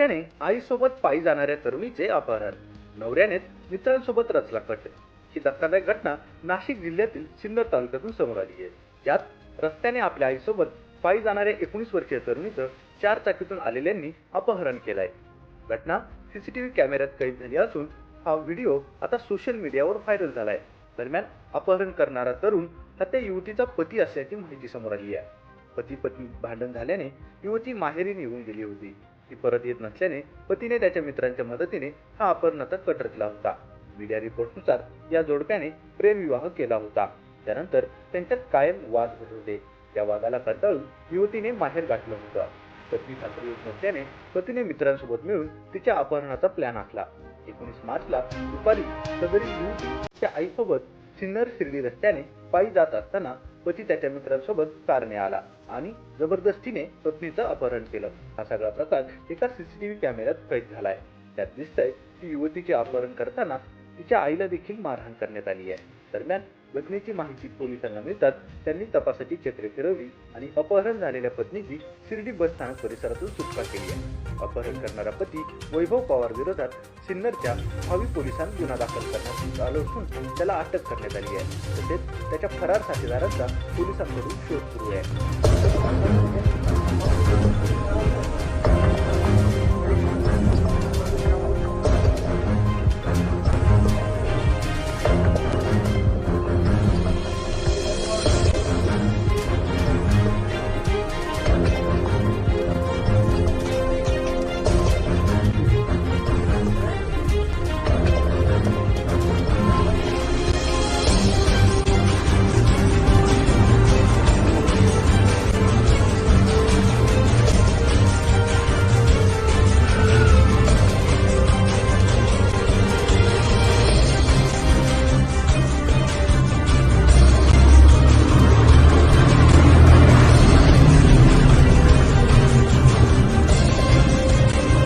रस्त्याने आईसोबत पायी जाणाऱ्या तरुणीचे अपहरण, नवऱ्याने मित्रांसोबत रचला कट. ही धक्कादायक घटना नाशिक जिल्ह्यातील सिन्नर तालुक्यातून समोर आली आहे. यात रस्त्याने आपल्या आईसोबत पायी जाणाऱ्या 19 वर्षीय तरुणीचं 4 चाकीतून आलेल्यांनी अपहरण केलंय. घटना सीसीटीव्ही कॅमेऱ्यात कैद झाली असून हा व्हिडिओ आता सोशल मीडियावर व्हायरल झालाय. दरम्यान अपहरण करणारा तरुण हा त्या युवतीचा पती असल्याची माहिती समोर आली आहे. पती पत्नी भांडण झाल्याने युवती माहेरी निघून गेली होती. ती परत येत नसल्याने पतीने त्याच्या मित्रांच्या मदतीने हा अपहरणाचा कट रचला होता. मीडिया रिपोर्टनुसार या जोडप्याने प्रेमविवाह केला होता. त्यानंतर त्यांच्यात कायम वाद होत होते. या वादाला कंटाळून युवतीने माहेर गाठलं होतं. पत्नी सासरी येत नसल्याने पतीने मित्रांसोबत मिळून तिच्या अपहरणाचा प्लॅन आखला. 19 मार्चला दुपारी सदरील युवती तिच्या आईसोबत सिन्नर शिर्डी रस्त्याने पायी जात असताना पती त्याच्या मित्रांसोबत कारने आला आणि जबरदस्तीने पत्नीचं अपहरण केलं. हा सगळा प्रकार एका सीसीटीव्ही कॅमेऱ्यात कैद झालाय. त्यात दिसतंय की युवतीचे अपहरण करताना तिच्या आईला देखील मारहाण करण्यात आली आहे. दरम्यान घटनेची माहिती पोलिसांना मिळताच त्यांनी तपासाची चक्रे फिरवली आणि अपहरण झालेल्या पत्नीची शिर्डी बस स्थानक परिसरातून सुटका केली आहे. अपहरण करणारा पती वैभव पवार विरोधात सिन्नरच्या भावी पोलिसांत गुन्हा दाखल करण्यात आला असून त्याला अटक करण्यात आली आहे. तसेच त्याच्या फरार साथीदारांचा पोलिसांकडून शोध सुरू आहे.